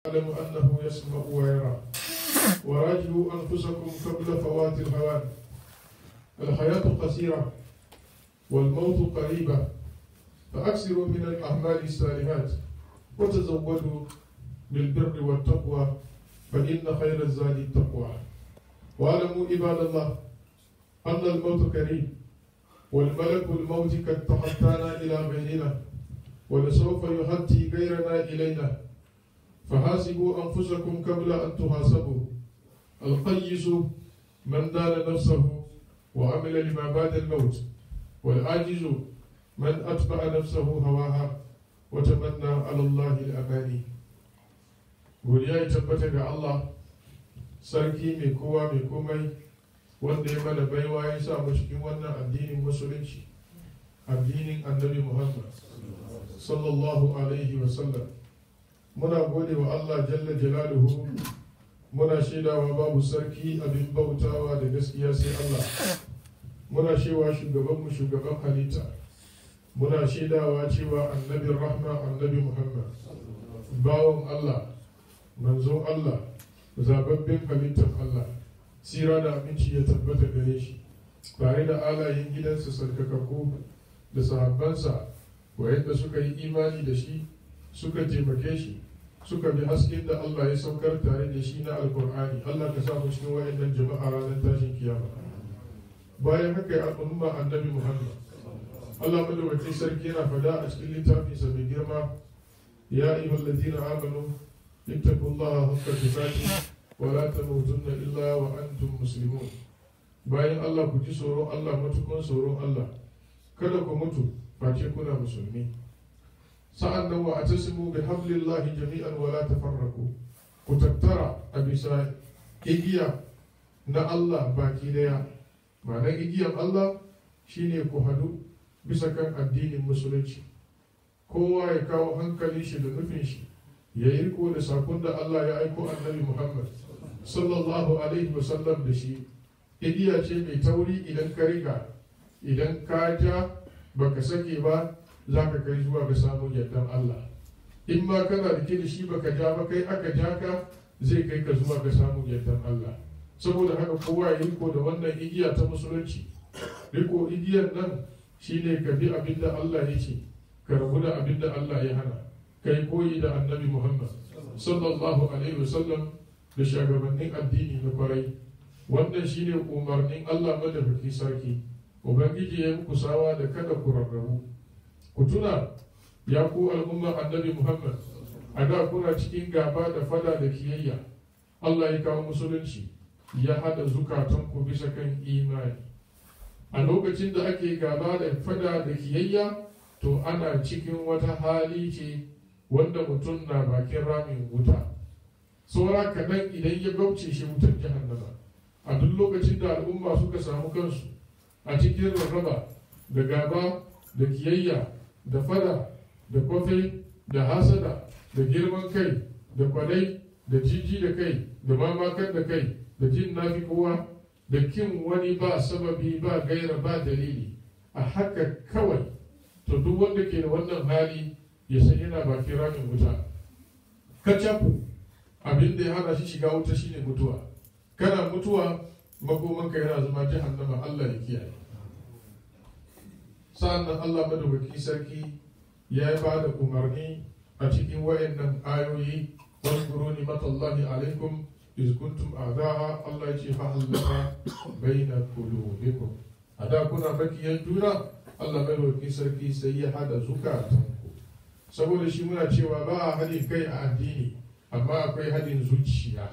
يعلم أنه يسمع ويرى وراجعوا أنفسكم قبل فوات الهوان. الحياة قصيرة والموت قريبة، فأكثروا من الأعمال الصالحات وتزودوا بالبر والتقوى فإن خير الزاد التقوى. واعلموا عباد الله أن الموت قريب، والملك الموت قد تحدانا إلى غيرنا ولسوف يهدي غيرنا إلينا، فحاسبوا أنفسكم قبل أن تحاسبوا. القيس من دان نفسه وعمل لما بعد الموت، والعاجز من أتبع نفسه هواها وتمنى على الله الأماني. godiya ya tabbata ga Allah, sarki mai kowa mai komai, wanda ya mana baiwa ya sa mu cikin wannan addinin musulunci, addinin annabi Muhammad sallallahu alaihi wasallam. Muna gode wa Allah jalla jalaluhu, muna shaidawa babu sarki abin bautawa da gaskiya sai Allah. Muna shewa shugabanmu shugaban halitta, muna shaidawa cewa annabin rahma annabi Muhammad bawan Allah, manzon Allah, zababben halittar Allah, tsira da aminci ya tabbata gare shi tare da alayen gidansa sarkakakku da sahabbansa wayanda suka yi imani da shi, suka taimake shi, suka bi hasken da Allah ya saukar tare da shi na alkur'ani. Allah ka sa mu cikin wayannan jama'a ranar tashin kiyama. Bayan haka ya al'umma annabi Muhammad, Allah madawacin sarki yana fada a cikin littafinsa mai girma, ya ayyuhal ladina amanu ittaqullaha haqqa tuqatih wa la tamutunna illa wa antum muslimun. Bayan Allah ku ji tsoron Allah matukun tsoron Allah, kada ku mutu face kuna musulmi. Sa'an nan wa atasimu bi hablillahi jami'an wa la tafarraqu, ku tattara a bisa igiya na Allah baki daya. Ma'anar igiyan Allah shine ku hadu bisa kan addinin musulunci, kowa ya kawo hankali shi da nufin shi, ya yi riko da sakon da Allah ya aiko annabi Muhammad sallallahu alaihi wasallam da shi. Igiya ce mai tauri, idan ka riga, idan ka ja baka sake ba, za ka kai zuwa ga samun yardan Allah. In ma kana rike da shi baka ja ba, kai aka ja ka, zai kai ka zuwa ga samun yardan Allah. Saboda haka kowa ya riko da wannan igiya ta musulunci. Riko igiyar nan shine ka bi abin da Allah ya ce, ka rabu da abin da Allah ya hana, kai koyi da annabi Muhammad sallallahu alaihi wasallam da shugabannin addini na kwarai. Wannan shine umarnin Allah madaukaki sarki. Ubangiji ya muku sawa da kada ku rarrabu. Ku tuna ya ku al'umma annabi Muhammad, a da kuna cikin gaba da fada da kiyayya. Allah ya kawo musulunci, ya hada zukatanku bisa kan imani. A lokacin da ake gaba da fada da kiyayya, to ana cikin wata hali ce wanda mutum na bakin ramin wuta. Saura kaɗan idan ya gauce shi wutar jahannama. A duk lokacin da al'umma suka samu kansu a cikin rarraba da gaba da kiyayya da fada da kwafe da hasada da girman kai da kwadai da jiji da kai da mamakar da kai da jin nafi kowa da kin wani ba sababi ba gaira ba dalili, a haka kawai, to duk wanda ke da wannan hali ya san yana bakin ramin wuta. Kacafu abin da ya hana shi shiga wuta shine mutuwa. Kana mutuwa makomanka yana zama jahannama. Allah ya kiyaye. Sa'annan Allah madaukaki sarki ya ba da umarni a cikin wayannan ayoyi, واذكروا نعمة الله عليكم إذ كنتم أعداء. الله يجي فألف بين قلوبكم. أدا كنا بكيان جونا، الله مدوكي sarki sai ya hada zukatanku. Saboda shi muna cewa ba a hadin kai a addini, amma akwai hadin zuciya.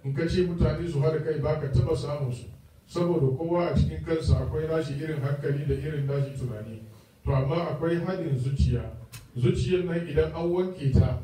In ka ce mutane su hada kai baka taba samun su, saboda kowa a cikin kansa akwai nashi irin hankali da irin nashi tunani. To amma akwai hadin zuciya. Zuciyar nan idan an wanke ta,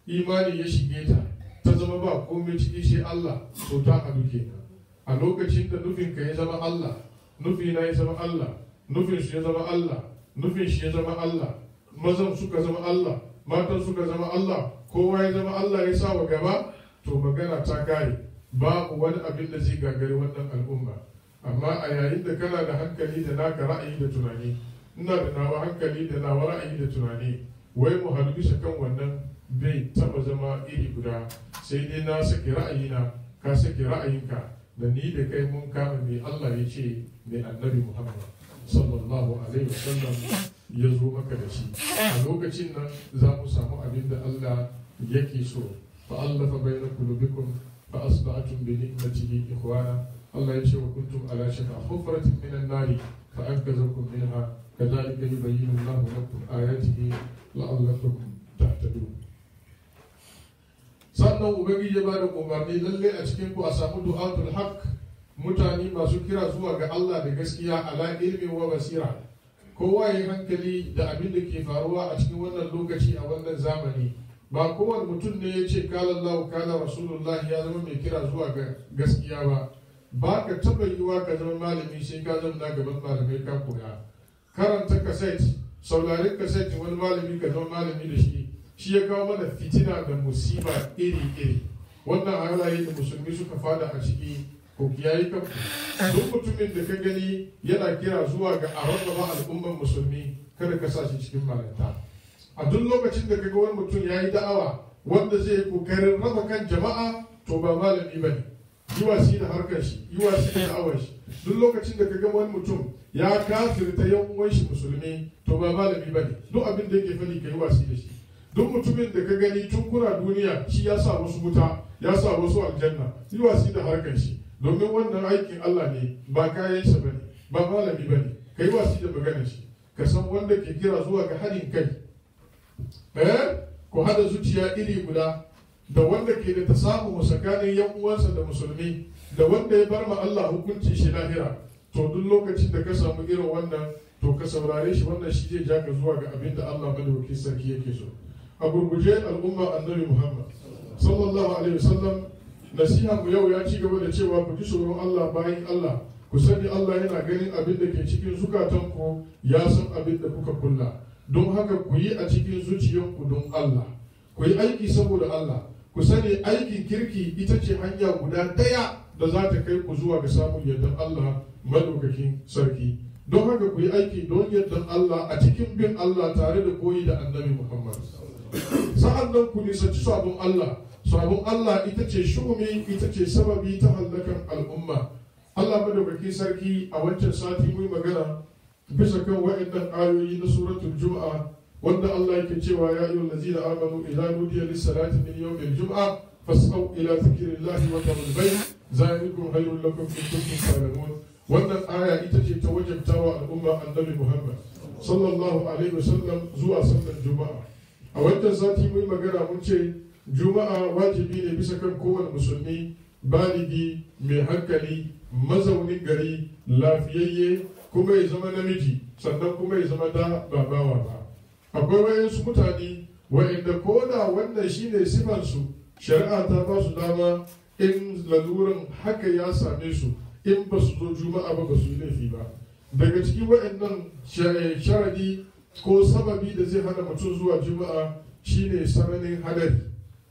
imani ya shige ta, ta zama ba komai ciki shi Allah, to ta haɗu kenan. A lokacin da nufinka ya zama Allah, nufina ya zama Allah, nufin su ya zama Allah, nufin shi ya zama Allah, mazan suka zama Allah, matan suka zama Allah, kowa ya zama Allah ya sa wa gaba, to magana ta kare. Babu wani abin da zai gagari wannan al'umma. Amma a yayin da kana da hankali da naka ra'ayi da tunani, ina da nawa hankali da nawa ra'ayi da tunani, wai mu haɗu bisa kan wannan bai taba zama iri guda, sai dai na saki ra'ayina ka saki ra'ayinka da ni da kai mun kama mai Allah ya ce mai annabi Muhammad sallallahu alaihi wasallam ya zo maka da shi. A lokacin nan za mu samu abin da Allah yake so. fa'allafa bayna qulubikum fa asba'tum bi ni'matihi ikhwana. Allah ya ce wa kuntum ala shafa hufratin minan nari fa ankazakum minha kadhalika yubayyinu Allahu lakum ayatihi la'allakum tahtadun. Sannan ubangiji ya bada umarni lalle a cikin ku a samu du'atul haqq, mutane masu kira zuwa ga Allah da gaskiya ala ilmi wa basira. Kowa ya hankali da abin da ke faruwa a cikin wannan lokaci a wannan zamani. Ba kowane mutum ne ya ce kala Allah kala Rasulullah ya zama mai kira zuwa ga gaskiya ba. Ba ka taba yiwa ka zama malami sai ka zama na gaban malamai ka koya. Karanta kaset, saurari kaset wani malami ka zama malami da shi ya kawo mana fitina da musiba iri-iri. Wannan halaye da musulmi suka fada a ciki ko kiyaye kanku. Duk mutumin da ka gani yana kira zuwa ga a rarraba al'umman musulmi, kada ka sa shi cikin malanta. A duk lokacin da ka ga wani mutum ya yi da'awa wanda zai yi kokarin raba kan jama'a, to ba malami ba ne. Yi wasi da harkar shi, yi wasi da da'awar shi. Duk lokacin da ka ga wani mutum ya kafirta yan uwan shi musulmi, to ba malami ba ne. Duk abin da yake faɗi ka yi wasi da shi. Duk mutumin da ka gani tun kuna duniya shi ya sa wasu wuta, ya sa wasu aljanna, yi wasi da harkar shi. Domin wannan aikin Allah ne, ba kayansa ba ne, ba malami ba ne. Ka yi wasi da maganar shi. Ka san wanda ke kira zuwa ga haɗin kai. Ku hada zuciya iri guda da wanda ke da tasamu tsakanin yan uwansa da musulmi, da wanda ya bar ma Allah hukunci shi lahira. To duk lokacin da ka samu irin wannan, to ka saurare shi, wannan shi zai ja ka zuwa ga abin da Allah madaukakin sarki yake so. A gurguje al'umma annabi Muhammad sallallahu alaihi wasallam, nasiha mu yau ya ci gaba da cewa ku ji tsoron Allah bayin Allah, ku sani Allah yana ganin abin da ke cikin zukatanku, ya san abin da kuka kulla. Don haka ku yi a cikin zuciyanku don Allah, ku yi aiki saboda Allah. Ku sani aikin kirki ita ce hanya guda daya da za ta kai ku zuwa ga samun yardan Allah madaukakin sarki. Don haka ku yi aiki don yardan Allah a cikin bin Allah tare da koyi da annabi Muhammad. Sa'an nan ku nisanci sabon Allah. Sabon Allah ita ce shumi, ita ce sababi ta hallakan al'umma. Allah madaukakin sarki a wancan sati mun magana bisa kan wa'annan ayoyi na suratul Jumu'a, wanda Allah yake cewa ya ayyuhal ladzina amanu idza nudiya lis-salati min yawmil jum'a fas'au ila dhikrillahi wa dharul bay' zalikum khayrun lakum in kuntum ta'lamun. Wannan aya ita ce ta wajabtawa al'umma annabi Muhammad sallallahu alaihi wasallam zuwa sallar Juma'a. A wancan sati mun magana mun ce Juma'a wajibi ne bisa kan kowane musulmi baligi mai hankali mazaunin gari lafiyayye, kuma ya zama namiji, sannan kuma ya zama da babawa ba. Akwai wayansu mutane wa'inda ko da wannan shine sifansu, shari'a ta ba su dama in laluran haka ya same su, in ba su zo Juma'a ba su yi laifi ba. Daga cikin wa'annan sharadi ko sababi da zai hana mutum zuwa Juma'a shine sananin hadari.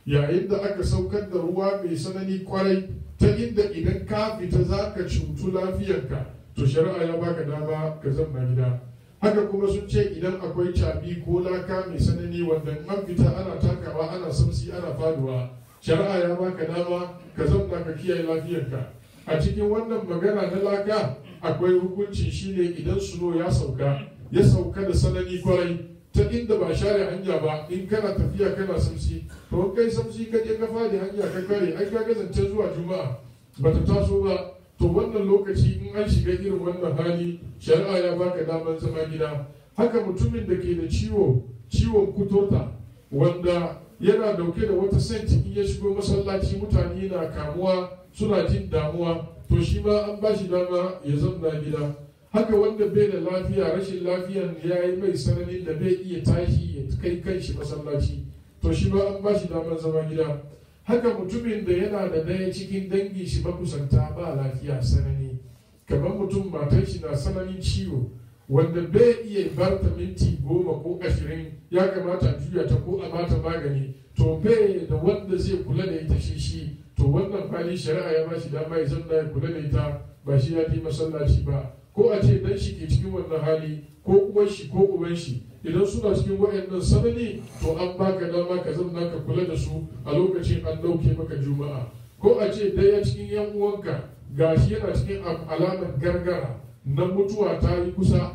Yayin da aka saukar da ruwa mai sanani kwarai, ta inda idan ka fita za ka cutu lafiyarka, to shari'a ya baka dama ka zamna gida. Haka kuma sun ce idan akwai cabi ko laka mai sanani wanda an fita ana takawa, ana samsi, ana faduwa, shari'a ya baka dama ka zamna ka kiyaye lafiyarka. A cikin wannan magana na laka akwai hukunci shine idan suno ya sauka da sanani kwarai, ta inda ba share hanya ba, in kana tafiya kana samsi, to kai samsi ka je ka fadi hanya ka kare, ai ka gazance zuwa Juma'a bata taso ba. To wannan lokaci in an shiga irin wannan hali, shari'a ya baka daman zama gida. Haka mutumin da ke da ciwon kutota, wanda yana dauke da wata senti, in ya shigo masallaci mutane na kamuwa, suna jin damuwa, to shi ma an ba shi dama ya zauna gida. Haka wanda bai da lafiya, rashin lafiyan ya yi mai sananin da bai iya tashi ya kai kanshi masallaci, to shi ma an ba shi daman zama gida. Haka mutumin da yana da daya cikin dangi shi makusanta ba lafiya sanani, kamar mutum matar shi na sananin ciwo wanda bai iya barta minti 10 ko 20, ya kamata a juya ta ko a bata magani, to bai da wanda zai kula da ita shi, to wannan hali shari'a ya ba shi dama ya zanna ya kula da ita, ba shi ya je masallaci ba. Ko a ce dan shi ke cikin wannan hali, ko uwan shi ko uban shi idan suna cikin wayannan sanani to an baka dama ka zauna ka kula da su a lokacin an dauke maka juma'a. Ko a ce daya cikin yan uwanka gashi yana cikin alamar gargara na mutuwa ta yi kusa,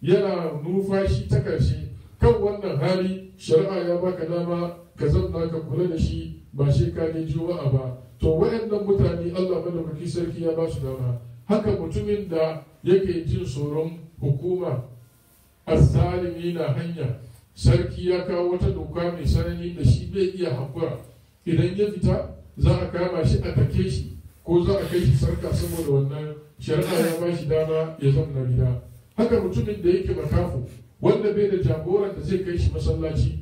yana numfashi ta karshe, kan wannan hali shari'a ya baka dama ka zauna ka kula da shi ba shi ka je juma'a ba. To wayannan mutane Allah madaukaki sarki ya ba su dama. Haka mutumin da yake jin tsoron hukuma azzalimi na hanya, sarki ya kawo wata doka mai sanani da shi bai iya hakura, idan ya fita za a kama shi a take shi ko za a kai shi sarka saboda wannan, shari'a ya ba shi dama ya zama gida. Haka mutumin da yake makafu wanda bai da jagoran da zai kai shi masallaci,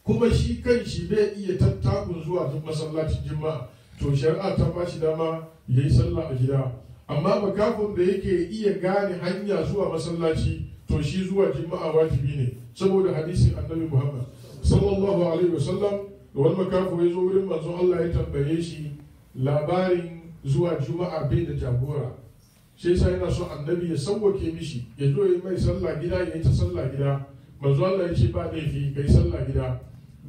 kuma shi kan shi bai iya tattakun zuwa masallacin juma'a, to shari'a ta ba shi dama ya yi sallah a gida. Amma makafin da yake iya gane hanya zuwa masallaci, to shi zuwa juma'a wajibi ne, saboda hadisin annabi Muhammad sallallahu alaihi wasallam da wani makafu ya zo wurin manzon Allah ya tambaye shi labarin zuwa juma'a bai da jagora, sai yasa yana so annabi ya sauwake mishi ya zo yi mai sallah gida, ya yi ta sallah gida. Manzon Allah ya ce ba laifi kai sallah gida.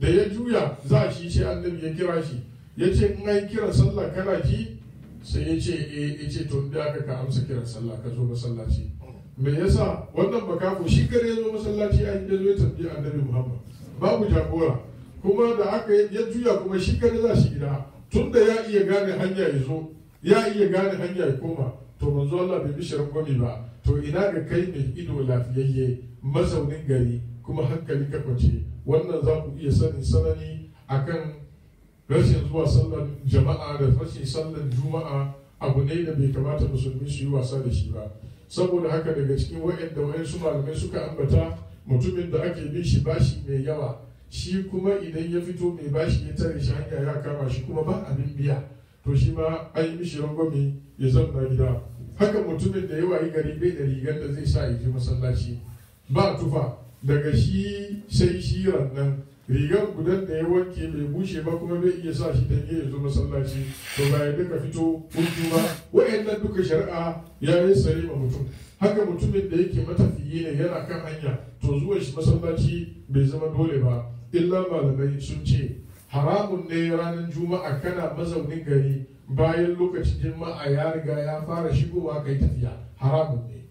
Da ya juya za shi sai annabi ya kira shi ya ce in ai kiran sallah kana ki, sai ya ce ya ce to da aka ka amsa kiran sallah ka zo masallaci. Me yasa wannan makafu shi kare ya zo masallaci ya zo ya tambayi annabi Muhammad, babu jagora, kuma da aka ya juya kuma shi kare za shi gida, tunda ya iya gane hanya ya zo, ya iya gane hanya ya koma, to manzo Allah bai bishi rangwami ba. To ina ga kai mai ido lafiyayye mazaunin gari kuma hankali ka kwace, wannan za ku iya sanin sanani akan rashin zuwa sallar jama'a da rashin sallar juma'a abu ne da bai kamata musulmi su yi wasa da shi ba. Saboda haka daga cikin wayansu malamai suka ambata mutumin da ake bin shi bashi mai yawa, shi kuma idan ya fito mai bashi ya tare shi hanya ya kama shi kuma ba abin biya, to shi ma an yi mishi rangwame ya zauna gida. Haka mutumin da yawa yi gari bai da rigar da zai sa ya je masallaci, ba tufa, daga shi sai shi nan rigar gudan da ya wanke bai bushe ba kuma bai iya sa shi dan ya zo masallaci, to ba ya duka fito hutu ba. Wayannan duka shari'a ya yi sare ma mutum. Haka mutumin da yake matafiyi ne yana kan hanya, to zuwan shi masallaci bai zama dole ba, illa malamai sun ce haramun ne ranar juma'a kana mazaunin gari bayan lokacin juma'a ya riga ya fara shigowa kai tafiya, haramun ne.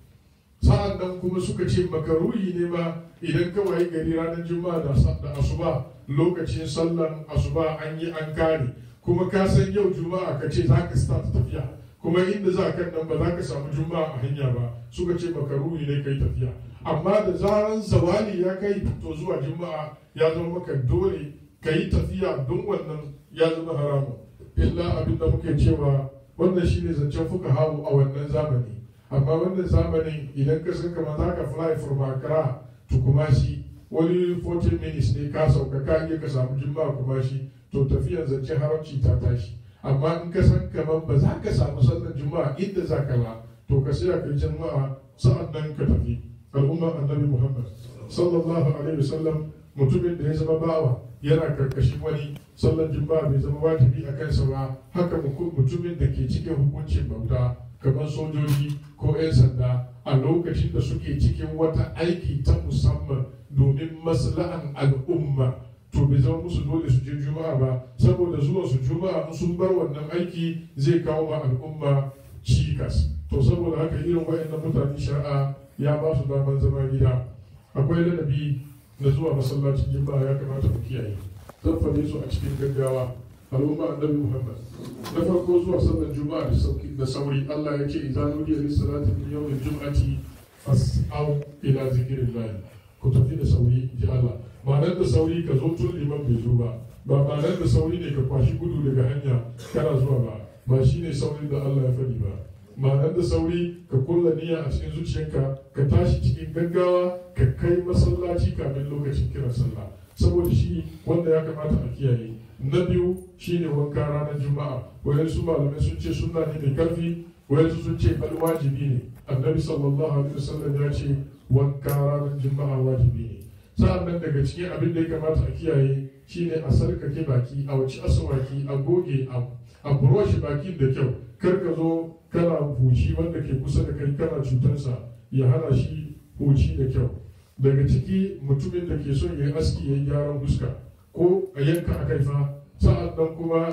Sa'an nan kuma suka ce makaruhi ne ma idan ka wayi gari ranar juma'a da asuba, lokacin sallan asuba an yi an kare, kuma ka san yau juma'a ka ce za ka start tafiya, kuma inda za ka nan ba za ka samu juma'a a hanya ba, suka ce makaruhi ne kai tafiya. Amma da zaran zawali ya kai, to zuwa juma'a ya zama maka dole ka yi tafiya, don wannan ya zama haramu. Illa abin da muke cewa wannan shine zancen fuka hawo a wannan zamani. Amma wannan zamanin idan ka san kamar za ka fly from Accra to Kumasi, wani 40 minutes ne ka sauka ka iya ka samu juma'a Kumasi, to tafiyan zancen haramci ta tashi. Amma in ka san kamar ba za ka samu sallar juma'a inda za ka ba, to ka sai ka yi juma'a sa'an nan ka tafi. Al'ummar annabi Muhammad sallallahu alaihi wasallam, mutumin da ya zama bawa yana karkashin wani, sallar juma'a bai zama wajibi a kansa ba. Haka mutumin da ke cikin hukuncin bauta kamar sojoji ko 'yan sanda, a lokacin da suke cikin wata aiki ta musamman domin maslahan al'umma, to bai zama musu dole su je juma'a ba, saboda zuwa su juma'a sun bar wannan aiki zai kawo ma al'umma cikas. To saboda haka irin wayannan mutane shari'a ya ba su damar zama gida. Akwai ladabi na zuwa masallacin juma'a ya kamata mu kiyaye, zan faɗe su a cikin gaggawa. Al'umma annabi Muhammad, na farko zuwa sallar juma'a da sauri. Allah ya ce idan nudiya lis salati min yawmil jum'ati fas'au ila zikrillah, ku tafi da sauri ji Allah. Ma'anar da sauri ka zo tun liman bai zo ba, ba ma'anar da sauri ne ka kwashi gudu daga hanya kana zuwa ba shine saurin da Allah ya faɗi ba. Ma'anar da sauri ka kulla niyya a cikin zuciyarka, ka tashi cikin gaggawa ka kai masallaci kafin lokacin kiran sallah, saboda shi wanda ya kamata a kiyaye. Na biyu shine wanka ranar juma'a. Wayansu malamai sun ce sunna ne mai karfi, wayansu sun ce bal wajibi ne. Annabi sallallahu alaihi wasallam ya ce wanka ranar juma'a wajibi ne. Sa'annan daga cikin abin da ya kamata a kiyaye shine a sarkake baki, a wuce asawaki, a goge, a buroshi bakin da kyau. Kar ka zo kana huci wanda ke kusa da kai kana cutarsa, ya hana shi huci da kyau. daga ciki mutumin da ke son ya yi aski ya yi gyaran fuska ko a yanka a kaifa sa'an nan kuma